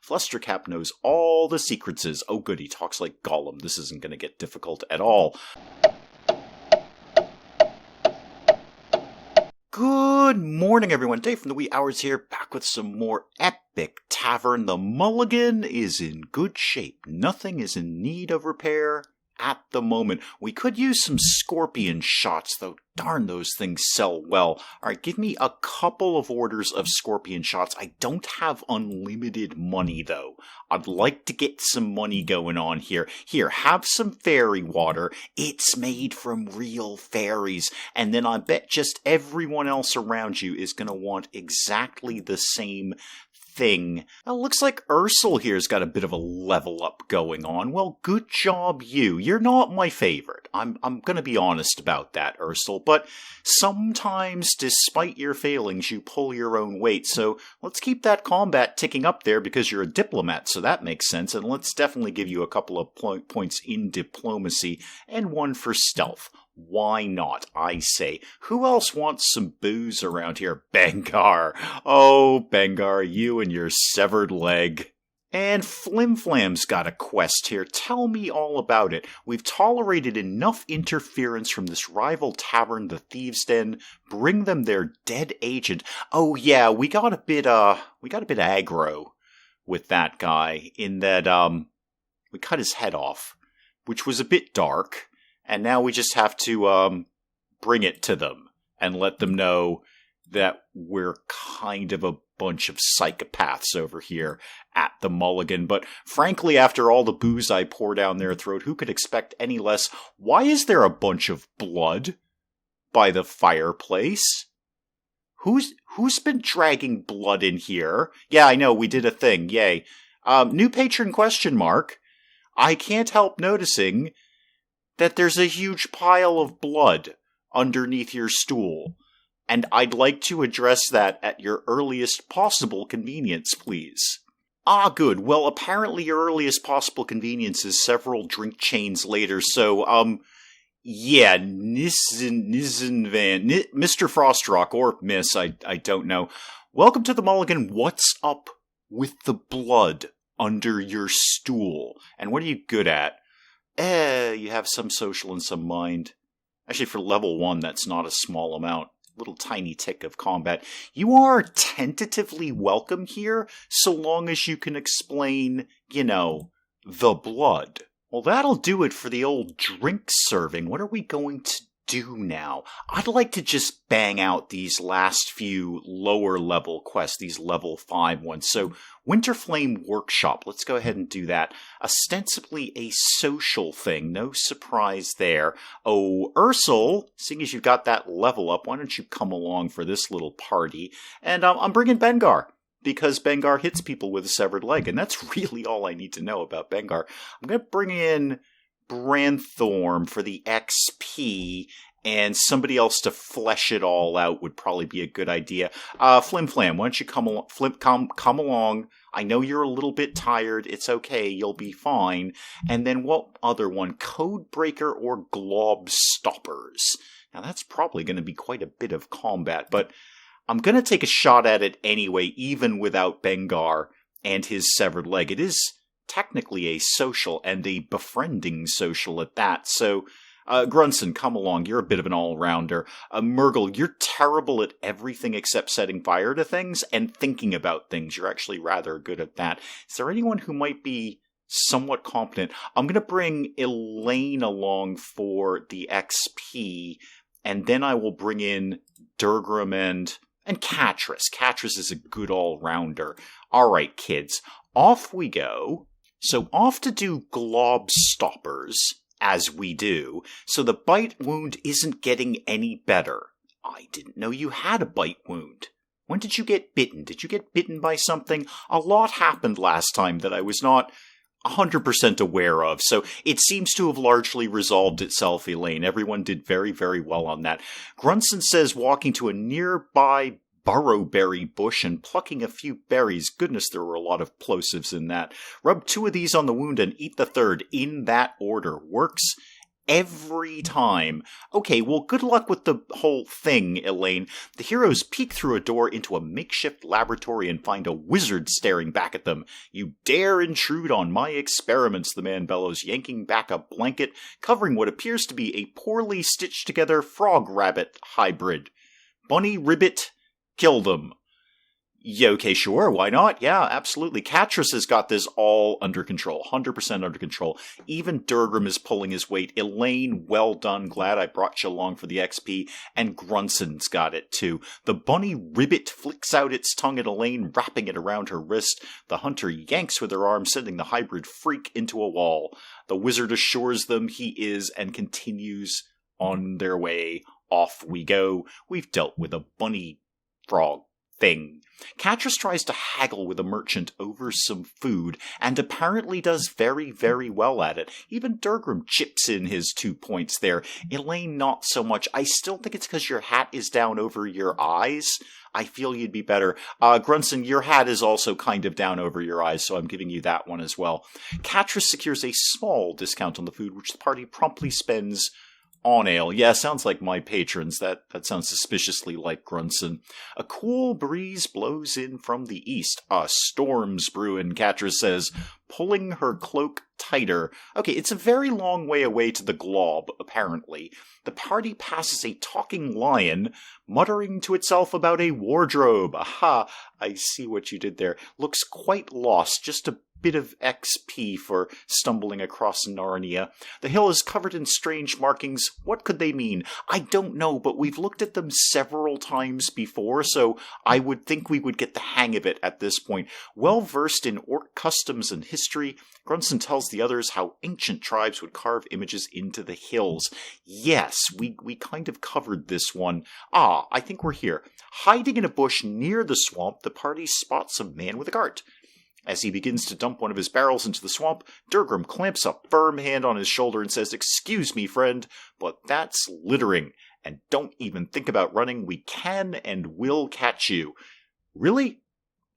Flustercap knows all the secrets. Oh good, he talks like Gollum. This isn't going to get difficult at all. Good morning, everyone. Dave from the wee hours here, back with some more Epic Tavern. The mulligan is in good shape. Nothing is in need of repair at the moment. We could use some scorpion shots, though. Darn, those things sell well. Alright, give me a couple of orders of scorpion shots. I don't have unlimited money, though. I'd like to get some money going on here. Here, have some fairy water. It's made from real fairies. And then I bet just everyone else around you is going to want exactly the same thing. Well, looks like Ursel here's got a bit of a level up going on. Well, good job you. You're not my favorite. I'm going to be honest about that, Ursel, but sometimes, despite your failings, you pull your own weight. So let's keep that combat ticking up there because you're a diplomat, so that makes sense. And let's definitely give you a couple of points in diplomacy and one for stealth. Why not, I say. Who else wants some booze around here? Bengar. Oh, Bengar, you and your severed leg. And Flimflam's got a quest here. Tell me all about it. We've tolerated enough interference from this rival tavern, the Thieves' Den. Bring them their dead agent. Oh yeah, we got a bit aggro with that guy in that we cut his head off, which was a bit dark. And now we just have to bring it to them and let them know that we're kind of a bunch of psychopaths over here at the mulligan. But frankly, after all the booze I pour down their throat, who could expect any less? Why is there a bunch of blood by the fireplace? Who's been dragging blood in here? Yeah, I know, we did a thing, yay. New patron question mark. I can't help noticing that there's a huge pile of blood underneath your stool, and I'd like to address that at your earliest possible convenience, please. Ah, good. Well, apparently your earliest possible convenience is several drink chains later, so, yeah, Mr. Frostrock, or Miss, I don't know. Welcome to the mulligan. What's up with the blood under your stool? And what are you good at? You have some social and some mind. Actually, for level 1, that's not a small amount. Little tiny tick of combat. You are tentatively welcome here, so long as you can explain, the blood. Well, that'll do it for the old drink serving. What are we going to do now? I'd like to just bang out these last few lower level quests, these level 5 ones. So, Winterflame Workshop, let's go ahead and do that. Ostensibly a social thing, no surprise there. Oh, Ursel, seeing as you've got that level up, why don't you come along for this little party? And I'm bringing Bengar, because Bengar hits people with a severed leg, and that's really all I need to know about Bengar. I'm going to bring in Branthorn for the XP, and somebody else to flesh it all out would probably be a good idea. Flimflam, why don't you come along? Come along. I know you're a little bit tired. It's okay. You'll be fine. And then what other one? Codebreaker or Glob Stoppers. Now that's probably going to be quite a bit of combat, but I'm going to take a shot at it anyway, even without Bengar and his severed leg. It is technically a social, and a befriending social at that. So, Grunson, come along. You're a bit of an all-rounder. Murgle, you're terrible at everything except setting fire to things and thinking about things. You're actually rather good at that. Is there anyone who might be somewhat competent? I'm going to bring Elaine along for the XP, and then I will bring in Durgram and Catris. Catris is a good all-rounder. All right, kids, off we go. So off to do Glob Stoppers, as we do, so the bite wound isn't getting any better. I didn't know you had a bite wound. When did you get bitten? Did you get bitten by something? A lot happened last time that I was not 100% aware of, so it seems to have largely resolved itself, Elaine. Everyone did very, very well on that. Grunson says walking to a nearby burrowberry bush and plucking a few berries. Goodness, there were a lot of plosives in that. Rub 2 of these on the wound and eat the third in that order. Works every time. Okay, well, good luck with the whole thing, Elaine. The heroes peek through a door into a makeshift laboratory and find a wizard staring back at them. You dare intrude on my experiments, the man bellows, yanking back a blanket covering what appears to be a poorly stitched together frog-rabbit hybrid. Bunny Ribbit, kill them. Yeah, okay, sure, why not? Yeah, absolutely. Catrus has got this all under control, 100% under control. Even Durgrim is pulling his weight. Elaine, well done, glad I brought you along for the XP. And Grunson's got it, too. The bunny ribbit flicks out its tongue at Elaine, wrapping it around her wrist. The hunter yanks with her arm, sending the hybrid freak into a wall. The wizard assures them he is and continues on their way. Off we go. We've dealt with a bunny frog thing. Catrus tries to haggle with a merchant over some food, and apparently does very, very well at it. Even Durgrim chips in his 2 points there. Elaine, not so much. I still think it's because your hat is down over your eyes. I feel you'd be better. Grunson, your hat is also kind of down over your eyes, so I'm giving you that one as well. Catrus secures a small discount on the food, which the party promptly spends on ale. Yeah, sounds like my patrons. That sounds suspiciously like Grunson. A cool breeze blows in from the east. A storm's brewing, Catrus says, pulling her cloak tighter. Okay, it's a very long way away to the glob, apparently. The party passes a talking lion, muttering to itself about a wardrobe. Aha, I see what you did there. Looks quite lost, just a bit of XP for stumbling across Narnia. The hill is covered in strange markings. What could they mean? I don't know, but we've looked at them several times before, so I would think we would get the hang of it at this point. Well versed in orc customs and history, Grunson tells the others how ancient tribes would carve images into the hills. Yes, we kind of covered this one. I think we're here. Hiding in a bush near the swamp, the party spots a man with a cart. As he begins to dump one of his barrels into the swamp, Durgrim clamps a firm hand on his shoulder and says, "Excuse me, friend, but that's littering. And don't even think about running. We can and will catch you." Really?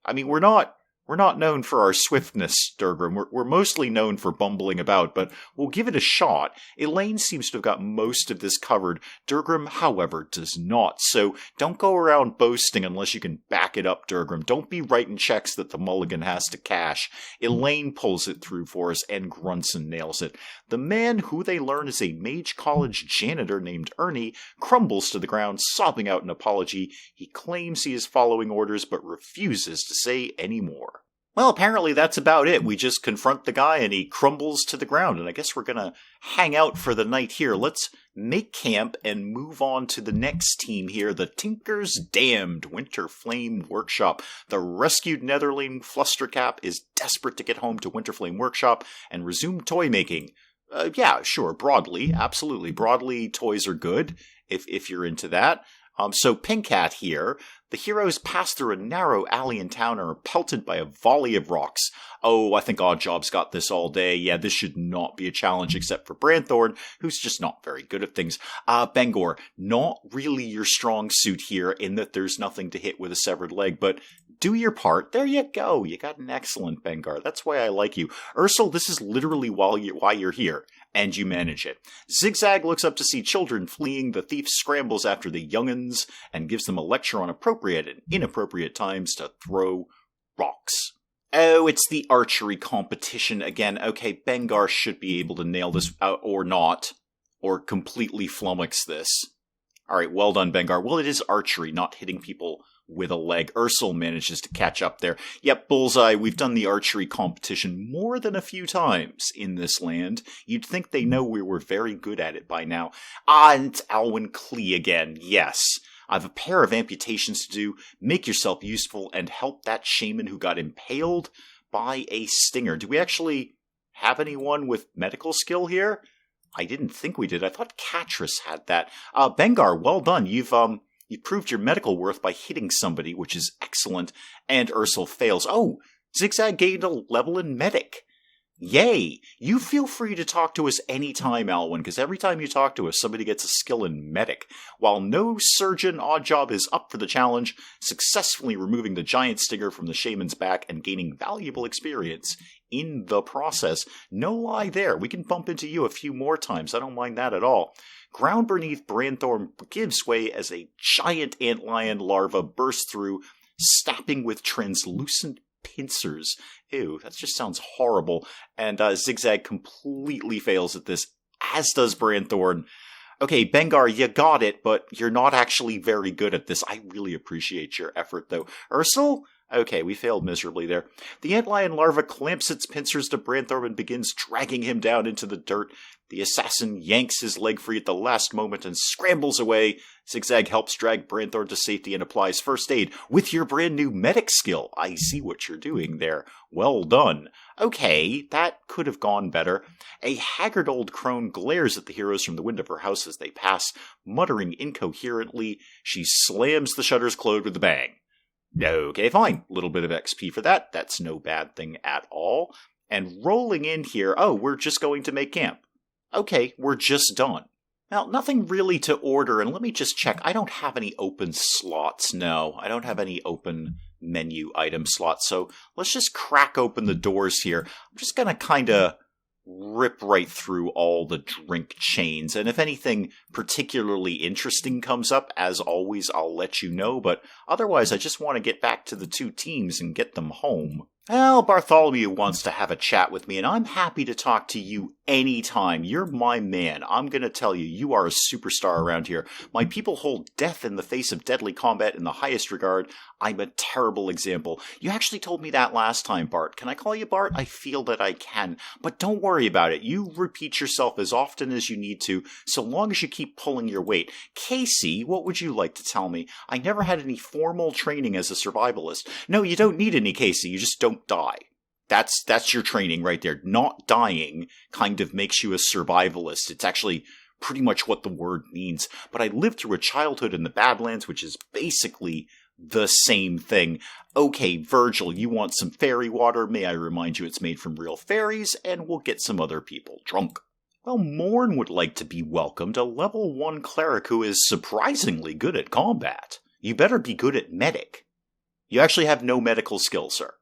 I mean, we're not known for our swiftness, Durgrim. We're mostly known for bumbling about, but we'll give it a shot. Elaine seems to have got most of this covered. Durgrim, however, does not. So don't go around boasting unless you can back it up, Durgrim. Don't be writing checks that the mulligan has to cash. Elaine pulls it through for us, and Grunson nails it. The man, who they learn is a Mage College janitor named Ernie, crumbles to the ground, sobbing out an apology. He claims he is following orders, but refuses to say any more. Well, apparently that's about it. We just confront the guy and he crumbles to the ground. And I guess we're going to hang out for the night here. Let's make camp and move on to the next team here. The Tinker's Damned Winterflame Workshop. The rescued Netherling Flustercap is desperate to get home to Winterflame Workshop and resume toy making. Yeah, sure. Broadly. Absolutely. Broadly, toys are good if you're into that. So Pink Hat here. The heroes pass through a narrow alley in town and are pelted by a volley of rocks. Oh, I think Oddjob's got this all day. Yeah, this should not be a challenge except for Branthorn, who's just not very good at things. Bangor, not really your strong suit here in that there's nothing to hit with a severed leg, but do your part. There you go. You got an excellent Bengar. That's why I like you. Ursel, this is literally why you're here, and you manage it. Zigzag looks up to see children fleeing. The thief scrambles after the young'uns and gives them a lecture on appropriate and inappropriate times to throw rocks. Oh, it's the archery competition again. Okay, Bengar should be able to nail this, or not, or completely flummox this. Alright, well done, Bengar. Well, it is archery, not hitting people with a leg. Ursel manages to catch up there. Yep, bullseye. We've done the archery competition more than a few times in this land. You'd think they know we were very good at it by now. And it's Alwyn Klee again. Yes. I've a pair of amputations to do. Make yourself useful and help that shaman who got impaled by a stinger. Do we actually have anyone with medical skill here? I didn't think we did. I thought Catrus had that. Bengar, well done. You've proved your medical worth by hitting somebody, which is excellent. And Ursel fails. Oh, Zigzag gained a level in medic. Yay! You feel free to talk to us anytime, Alwyn, because every time you talk to us, somebody gets a skill in medic. While no surgeon Oddjob is up for the challenge, successfully removing the giant stinger from the shaman's back and gaining valuable experience in the process. No lie there, we can bump into you a few more times, I don't mind that at all. Ground beneath Branthorn gives way as a giant antlion larva bursts through, snapping with translucent pincers. Ew, that just sounds horrible. And Zigzag completely fails at this, as does Branthorn. Okay, Bengar, you got it, but you're not actually very good at this. I really appreciate your effort, though. Ursel? Okay, we failed miserably there. The antlion larva clamps its pincers to Branthorn and begins dragging him down into the dirt. The assassin yanks his leg free at the last moment and scrambles away. Zigzag helps drag Branthorn to safety and applies first aid with your brand new medic skill. I see what you're doing there. Well done. Okay, that could have gone better. A haggard old crone glares at the heroes from the window of her house as they pass, muttering incoherently. She slams the shutters closed with a bang. Okay, fine. Little bit of XP for that. That's no bad thing at all. And rolling in here, oh, we're just going to make camp. Okay, we're just done. Now, nothing really to order, and let me just check. I don't have any open slots. No, I don't have any open menu item slots, so let's just crack open the doors here. I'm just going to kind of rip right through all the drink chains, and if anything particularly interesting comes up, as always, I'll let you know, but otherwise I just want to get back to the two teams and get them home. Well, Bartholomew wants to have a chat with me, and I'm happy to talk to you anytime. You're my man. I'm going to tell you, you are a superstar around here. My people hold death in the face of deadly combat in the highest regard. I'm a terrible example. You actually told me that last time, Bart. Can I call you Bart? I feel that I can. But don't worry about it. You repeat yourself as often as you need to, so long as you keep pulling your weight. Casey, what would you like to tell me? I never had any formal training as a survivalist. No, you don't need any, Casey. You just don't die. That's your training right there. Not dying kind of makes you a survivalist. It's actually pretty much what the word means. But I lived through a childhood in the Badlands, which is basically the same thing. Okay, Virgil, you want some fairy water? May I remind you it's made from real fairies, and we'll get some other people drunk. Well, Morn would like to be welcomed, a level 1 cleric who is surprisingly good at combat. You better be good at medic. You actually have no medical skill, sir.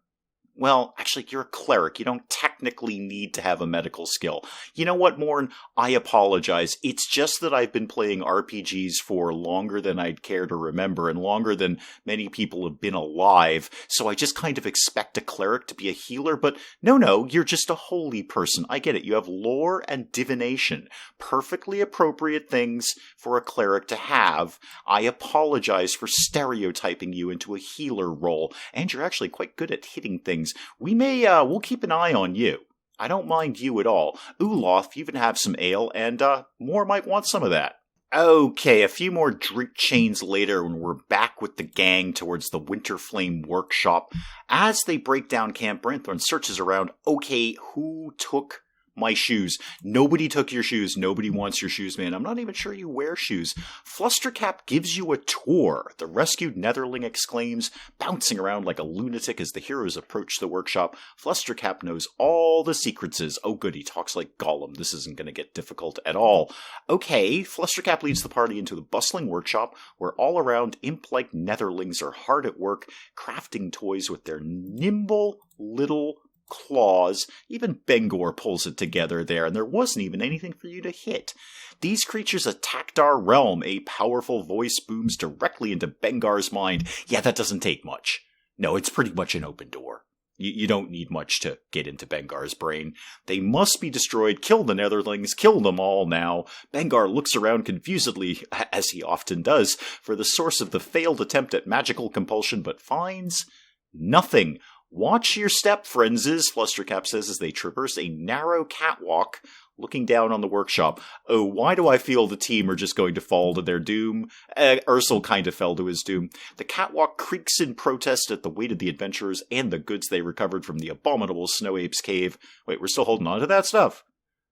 Well, actually, you're a cleric. You don't technically need to have a medical skill. You know what, Morn? I apologize. It's just that I've been playing RPGs for longer than I'd care to remember, and longer than many people have been alive, so I just kind of expect a cleric to be a healer, but no, you're just a holy person. I get it. You have lore and divination. Perfectly appropriate things for a cleric to have. I apologize for stereotyping you into a healer role, and you're actually quite good at hitting things. We'll keep an eye on you. I don't mind you at all. Uloth, you even have some ale, and Moore might want some of that. Okay, a few more drink chains later when we're back with the gang towards the Winterflame workshop. As they break down camp, Branthorn searches around. Okay, who took my shoes? Nobody took your shoes. Nobody wants your shoes, man. I'm not even sure you wear shoes. Flustercap gives you a tour. The rescued Netherling exclaims, bouncing around like a lunatic as the heroes approach the workshop. Flustercap knows all the secrets. Oh good, he talks like Gollum. This isn't going to get difficult at all. Okay, Flustercap leads the party into the bustling workshop where all around imp-like Netherlings are hard at work, crafting toys with their nimble little claws. Even Bengor pulls it together there, and there wasn't even anything for you to hit. These creatures attacked our realm. A powerful voice booms directly into Bengar's mind. Yeah, that doesn't take much. No, it's pretty much an open door. You don't need much to get into Bengar's brain. They must be destroyed. Kill the Netherlings. Kill them all now. Bengar looks around confusedly, as he often does, for the source of the failed attempt at magical compulsion, but finds nothing. Watch your step, friendses, Flustercap says as they traverse a narrow catwalk looking down on the workshop. Oh, why do I feel the team are just going to fall to their doom? Ursel kind of fell to his doom. The catwalk creaks in protest at the weight of the adventurers and the goods they recovered from the abominable Snow Ape's cave. Wait, we're still holding on to that stuff?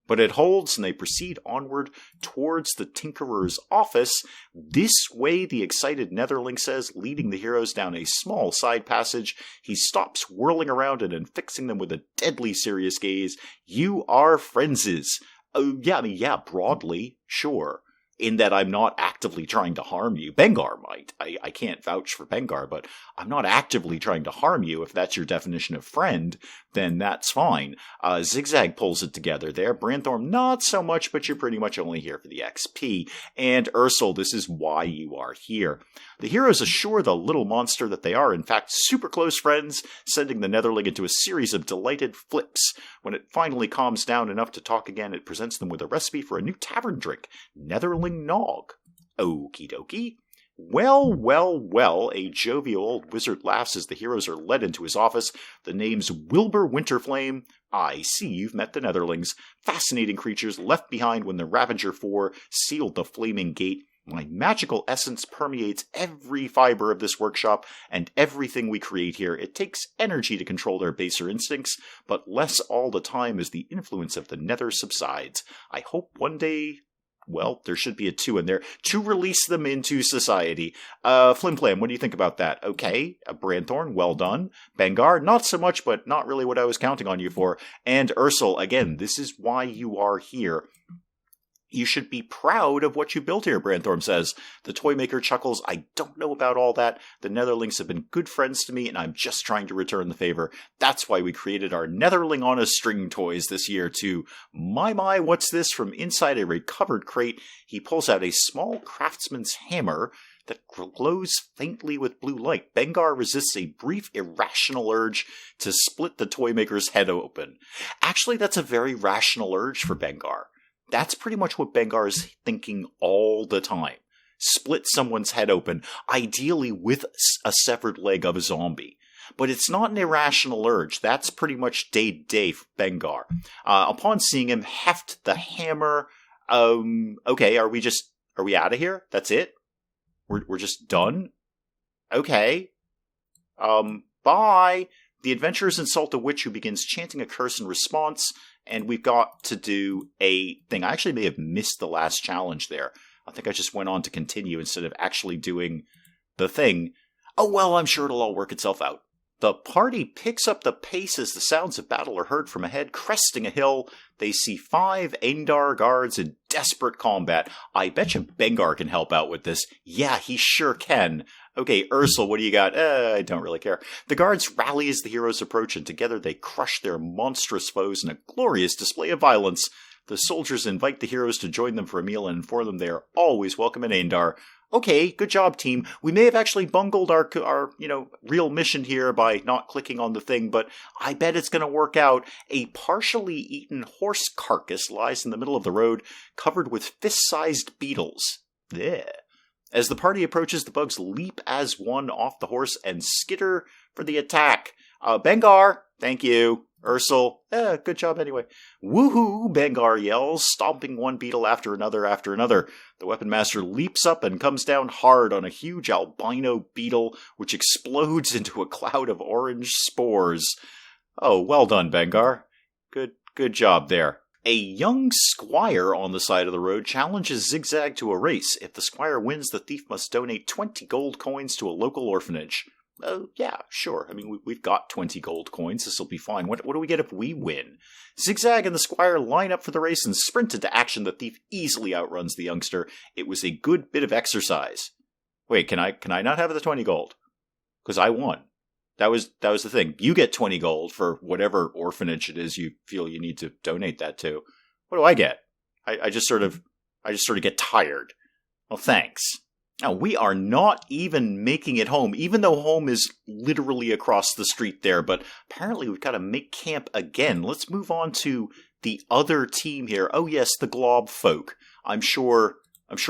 But it holds, and they proceed onward towards the Tinkerer's office. This way, the excited Netherling says, leading the heroes down a small side passage. He stops whirling around and fixing them with a deadly serious gaze. You are friendses. Oh, yeah, broadly, sure. In that I'm not actively trying to harm you. Bengar might. I can't vouch for Bengar, but I'm not actively trying to harm you. If that's your definition of friend, then that's fine. Zigzag pulls it together there. Branthorn, not so much, but you're pretty much only here for the XP. And Ursel, this is why you are here. The heroes assure the little monster that they are, in fact, super close friends, sending the Netherling into a series of delighted flips. When it finally calms down enough to talk again, it presents them with a recipe for a new tavern drink, Netherling Nog. Okie dokie. Well, a jovial old wizard laughs as the heroes are led into his office. The name's Wilbur Winterflame. I see you've met the Netherlings. Fascinating creatures left behind when the Ravager 4 sealed the flaming gate. My magical essence permeates every fiber of this workshop and everything we create here. It takes energy to control their baser instincts, but less all the time as the influence of the Nether subsides. I hope one day... Well, there should be a 2 in there, to release them into society. Flimflam, what do you think about that? Okay. Branthorn, well done. Bengar, not so much, but not really what I was counting on you for. And Ursel, again, this is why you are here. You should be proud of what you built here, Branthorn says. The Toymaker chuckles, I don't know about all that. The Netherlings have been good friends to me, and I'm just trying to return the favor. That's why we created our Netherling on a String toys this year, too. My, what's this? From inside a recovered crate, he pulls out a small craftsman's hammer that glows faintly with blue light. Bengar resists a brief, irrational urge to split the Toymaker's head open. Actually, that's a very rational urge for Bengar. That's pretty much what Bengar is thinking all the time. Split someone's head open, ideally with a severed leg of a zombie. But it's not an irrational urge. That's pretty much day-to-day for Bengar. Upon seeing him heft the hammer, okay, are we out of here? That's it? We're just done? Okay. Bye! The adventurers insult a witch who begins chanting a curse in response, and we've got to do a thing. I actually may have missed the last challenge there. I think I just went on to continue instead of actually doing the thing. Oh well, I'm sure it'll all work itself out. The party picks up the pace as the sounds of battle are heard from ahead. Cresting a hill, they see 5 Aendar guards in desperate combat. I bet you Bengar can help out with this. Yeah, he sure can. Okay, Ursel, what do you got? I don't really care. The guards rally as the heroes approach, and together they crush their monstrous foes in a glorious display of violence. The soldiers invite the heroes to join them for a meal and inform them they are always welcome in Aendar. Okay, good job, team. We may have actually bungled our real mission here by not clicking on the thing, but I bet it's going to work out. A partially eaten horse carcass lies in the middle of the road, covered with fist-sized beetles. Yeah. As the party approaches, the bugs leap as one off the horse and skitter for the attack. Bengar, thank you. Ursel, good job anyway. Woohoo, Bengar yells, stomping one beetle after another. The weapon master leaps up and comes down hard on a huge albino beetle, which explodes into a cloud of orange spores. Oh, well done, Bengar. Good job there. A young squire on the side of the road challenges Zigzag to a race. If the squire wins, the thief must donate 20 gold coins to a local orphanage. Yeah, sure. I mean, we've got 20 gold coins. This'll be fine. What do we get if we win? Zigzag and the squire line up for the race and sprint into action. The thief easily outruns the youngster. It was a good bit of exercise. Wait, can I not have the 20 gold? Because I won. That was the thing. You get 20 gold for whatever orphanage it is you feel you need to donate that to. What do I get? I just sort of get tired. Well, thanks. Now, we are not even making it home, even though home is literally across the street there, but apparently we've got to make camp again. Let's move on to the other team here. Oh yes, the Glob folk. I'm sure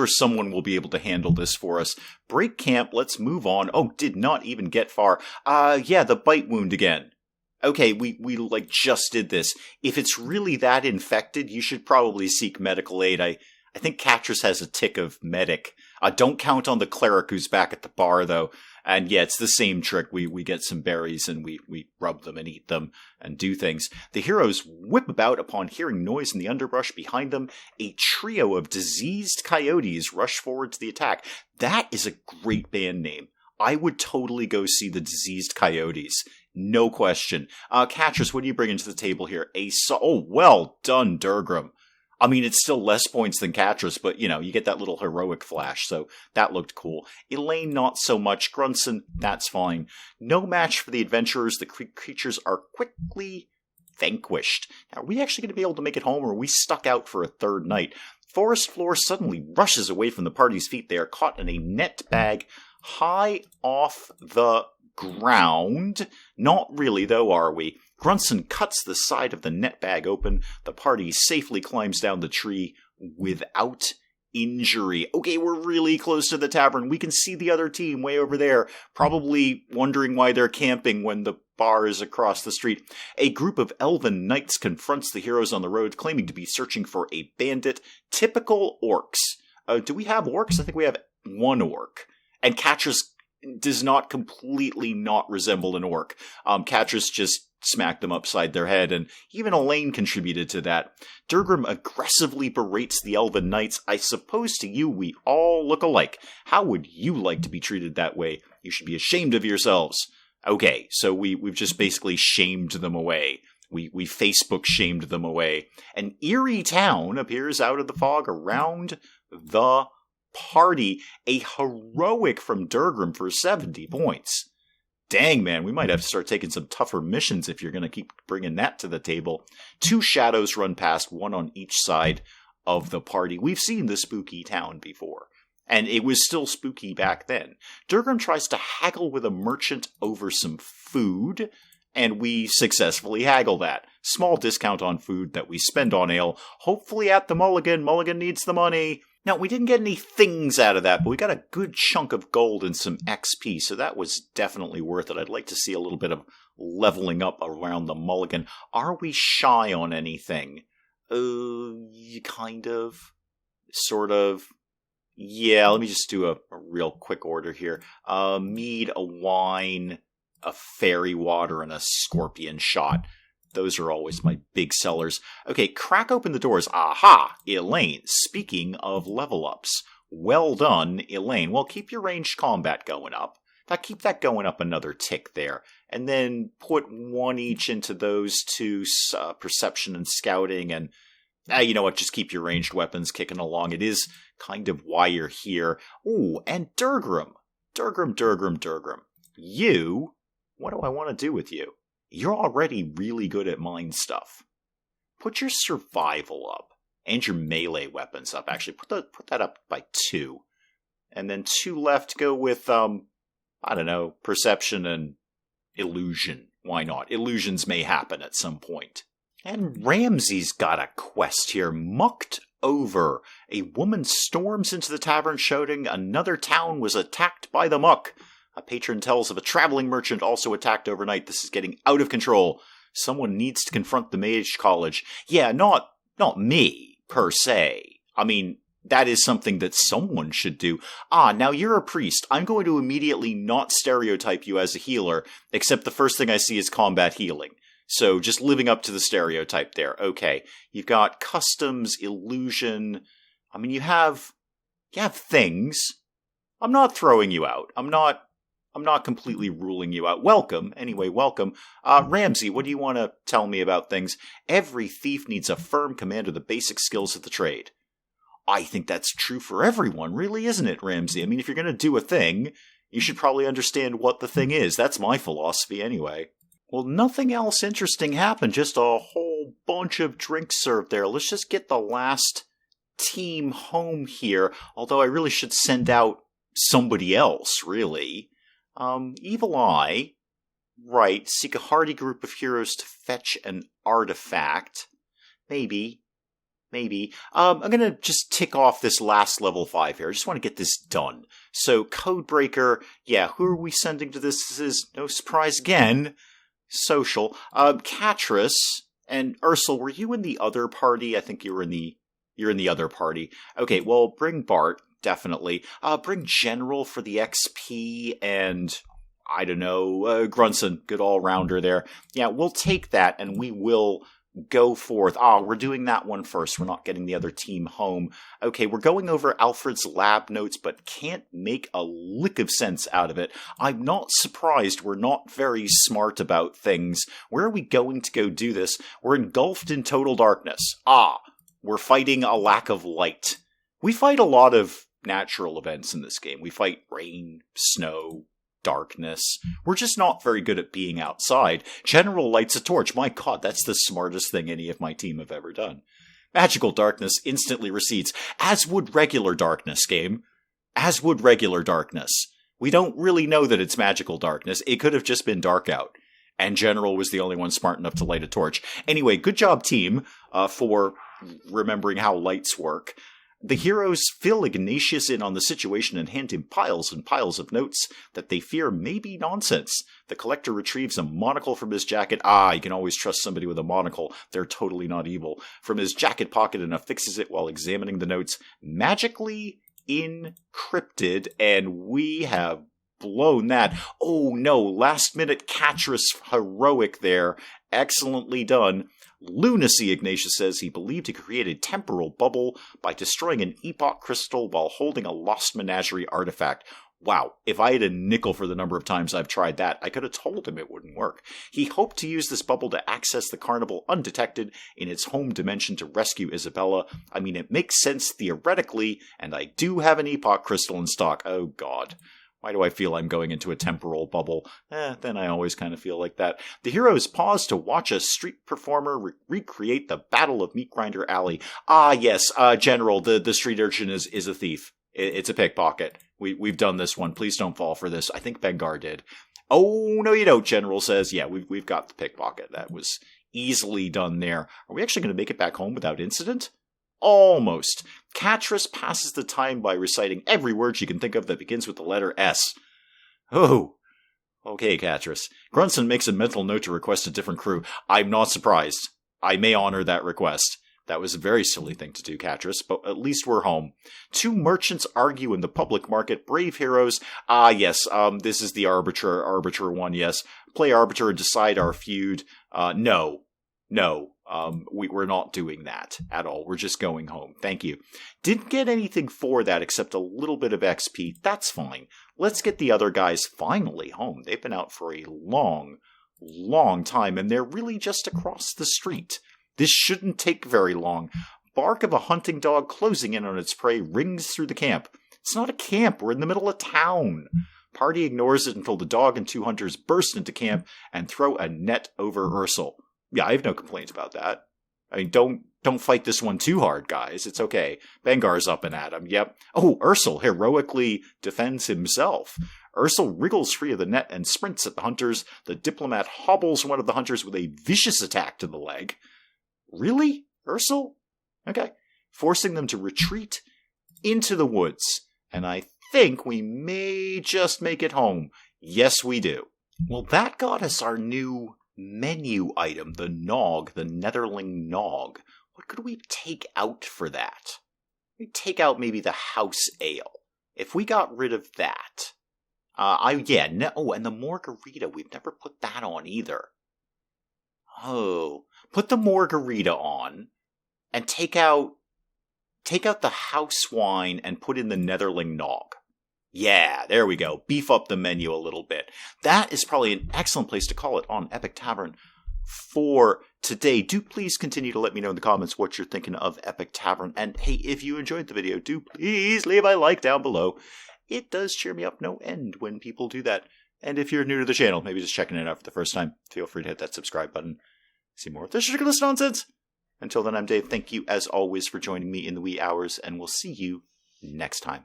someone will be able to handle this for us. Break camp, let's move on. Oh, did not even get far. Yeah, the bite wound again. Okay, we just did this. If it's really that infected, you should probably seek medical aid. I think Catrus has a tick of medic. Don't count on the cleric who's back at the bar, though. And yeah, it's the same trick. We get some berries and we rub them and eat them and do things. The heroes whip about upon hearing noise in the underbrush behind them. A trio of diseased coyotes rush forward to the attack. That is a great band name. I would totally go see the Diseased Coyotes. No question. Catrus, what do you bring into the table here? Oh, well done, Durgrim. I mean, it's still less points than Catrus, but, you get that little heroic flash, so that looked cool. Elaine, not so much. Grunson, that's fine. No match for the adventurers. The creatures are quickly vanquished. Now, are we actually going to be able to make it home, or are we stuck out for a third night? Forest Floor suddenly rushes away from the party's feet. They are caught in a net bag high off the ground. Not really, though, are we? Grunson cuts the side of the net bag open. The party safely climbs down the tree without injury. Okay, we're really close to the tavern. We can see the other team way over there, probably wondering why they're camping when the bar is across the street. A group of elven knights confronts the heroes on the road, claiming to be searching for a bandit. Typical orcs. Do we have orcs? I think we have one orc. And Catrus does not completely not resemble an orc. Catrus just smacked them upside their head, and even Elaine contributed to that. Durgrim aggressively berates the elven knights. I suppose to you we all look alike. How would you like to be treated that way? You should be ashamed of yourselves. Okay, so we've just basically shamed them away. We Facebook shamed them away. An eerie town appears out of the fog around the party. A heroic from Durgrim for 70 points. Dang, man, we might have to start taking some tougher missions if you're going to keep bringing that to the table. 2 shadows run past, one on each side of the party. We've seen the spooky town before, and it was still spooky back then. Durgrim tries to haggle with a merchant over some food, and we successfully haggle that. Small discount on food that we spend on ale, hopefully at the Mulligan. Mulligan needs the money. Now, we didn't get any things out of that, but we got a good chunk of gold and some XP, so that was definitely worth it. I'd like to see a little bit of leveling up around the Mulligan. Are we shy on anything? Kind of. Sort of. Yeah, let me just do a real quick order here. Mead, a wine, a fairy water, and a scorpion shot. Those are always my big sellers. Okay, crack open the doors. Aha! Elaine, speaking of level ups. Well done, Elaine. Well, keep your ranged combat going up. Keep that going up another tick there. And then put 1 each into those 2, perception and scouting. And, you know what, just keep your ranged weapons kicking along. It is kind of why you're here. Ooh, and Durgrim. Durgrim. You, what do I want to do with you? You're already really good at mind stuff. Put your survival up. And your melee weapons up. Actually, put that up by 2. And then 2 left, go with, perception and illusion. Why not? Illusions may happen at some point. And Ramsey's got a quest here. Mucked over. A woman storms into the tavern shouting, another town was attacked by the muck. A patron tells of a traveling merchant also attacked overnight. This is getting out of control. Someone needs to confront the mage college. Yeah, not me, per se. I mean, that is something that someone should do. Now you're a priest. I'm going to immediately not stereotype you as a healer, except the first thing I see is combat healing. So just living up to the stereotype there. Okay, you've got customs, illusion. I mean, you have things. I'm not throwing you out. I'm not completely ruling you out. Welcome. Anyway, welcome. Ramsey, what do you want to tell me about things? Every thief needs a firm command of the basic skills of the trade. I think that's true for everyone, really, isn't it, Ramsey? I mean, if you're going to do a thing, you should probably understand what the thing is. That's my philosophy, anyway. Well, nothing else interesting happened. Just a whole bunch of drinks served there. Let's just get the last team home here. Although I really should send out somebody else, really. Evil Eye. Right. Seek a hardy group of heroes to fetch an artifact. Maybe. I'm gonna just tick off this last level 5 here. I just want to get this done. So, Codebreaker. Yeah, who are we sending to this? This is, no surprise again, social. Catrus and Ursel, were you in the other party? I think you're in the other party. Okay, well, bring Bart. definitely. Bring General for the XP and, I don't know, Grunson, good all-rounder there. Yeah, we'll take that and we will go forth. We're doing that one first. We're not getting the other team home. Okay, we're going over Alfred's lab notes, but can't make a lick of sense out of it. I'm not surprised we're not very smart about things. Where are we going to go do this? We're engulfed in total darkness. We're fighting a lack of light. We fight a lot of natural events in this game. We fight rain, snow, darkness. We're just not very good at being outside. General lights a torch. My god, that's the smartest thing any of my team have ever done. Magical darkness instantly recedes, as would regular darkness, game. As would regular darkness. We don't really know that it's magical darkness. It could have just been dark out. And General was the only one smart enough to light a torch. Anyway, good job, team, for remembering how lights work. The heroes fill Ignatius in on the situation and hand him piles and piles of notes that they fear may be nonsense. The collector retrieves a monocle from his jacket. You can always trust somebody with a monocle. They're totally not evil. From his jacket pocket and affixes it while examining the notes. Magically encrypted, and we have blown that. Oh no, last minute Catrus heroic there. Excellently done. Lunacy, Ignatius says. He believed he created a temporal bubble by destroying an epoch crystal while holding a lost menagerie artifact. Wow, if I had a nickel for the number of times I've tried that, I could have told him it wouldn't work. He hoped to use this bubble to access the carnival undetected in its home dimension to rescue Isabella. I mean, it makes sense theoretically, and I do have an epoch crystal in stock. Oh god. Why do I feel I'm going into a temporal bubble? Then I always kind of feel like that. The heroes pause to watch a street performer recreate the Battle of Meat Grinder Alley. Yes, General, the street urchin is a thief. It's a pickpocket. We've done this one. Please don't fall for this. I think Bengar did. Oh, no you don't, General says. Yeah, we've got the pickpocket. That was easily done there. Are we actually going to make it back home without incident? Almost. Catrus passes the time by reciting every word she can think of that begins with the letter S. Oh. Okay, Catrus. Grunson makes a mental note to request a different crew. I'm not surprised. I may honor that request. That was a very silly thing to do, Catrus, but at least we're home. Two merchants argue in the public market. Brave heroes. Yes, this is the arbiter one, yes. Play arbiter and decide our feud. No. We're not doing that at all. We're just going home. Thank you. Didn't get anything for that except a little bit of XP. That's fine. Let's get the other guys finally home. They've been out for a long, long time, and they're really just across the street. This shouldn't take very long. Bark of a hunting dog closing in on its prey rings through the camp. It's not a camp. We're in the middle of town. Party ignores it until the dog and two hunters burst into camp and throw a net over Ursel. Yeah, I have no complaints about that. I mean, don't fight this one too hard, guys. It's okay. Bengar's up and at him. Yep. Oh, Ursel heroically defends himself. Ursel wriggles free of the net and sprints at the hunters. The diplomat hobbles one of the hunters with a vicious attack to the leg. Really? Ursel? Okay. Forcing them to retreat into the woods. And I think we may just make it home. Yes, we do. Well, that got us our new menu item, the Nog, the Netherling Nog. What could we take out for that? We'd take out maybe the house ale. If we got rid of that. And the margarita, we've never put that on either. Oh, put the margarita on and take out the house wine and put in the Netherling Nog. Yeah, there we go. Beef up the menu a little bit. That is probably an excellent place to call it on Epic Tavern for today. Do please continue to let me know in the comments what you're thinking of Epic Tavern. And hey, if you enjoyed the video, do please leave a like down below. It does cheer me up no end when people do that. And if you're new to the channel, maybe just checking it out for the first time, feel free to hit that subscribe button. See more of this ridiculous nonsense. Until then, I'm Dave. Thank you, as always, for joining me in the wee hours, and we'll see you next time.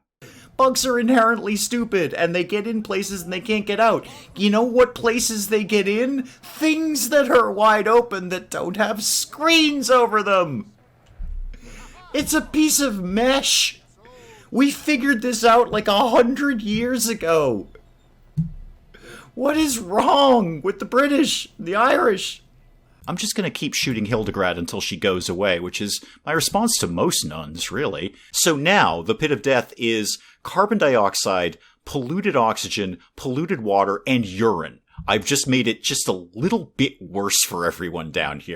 Bugs are inherently stupid, and they get in places and they can't get out. You know what places they get in? Things that are wide open that don't have screens over them. It's a piece of mesh. We figured this out like 100 years ago. What is wrong with the British, the Irish? I'm just going to keep shooting Hildegard until she goes away, which is my response to most nuns, really. So now, the Pit of Death is carbon dioxide, polluted oxygen, polluted water, and urine. I've just made it just a little bit worse for everyone down here.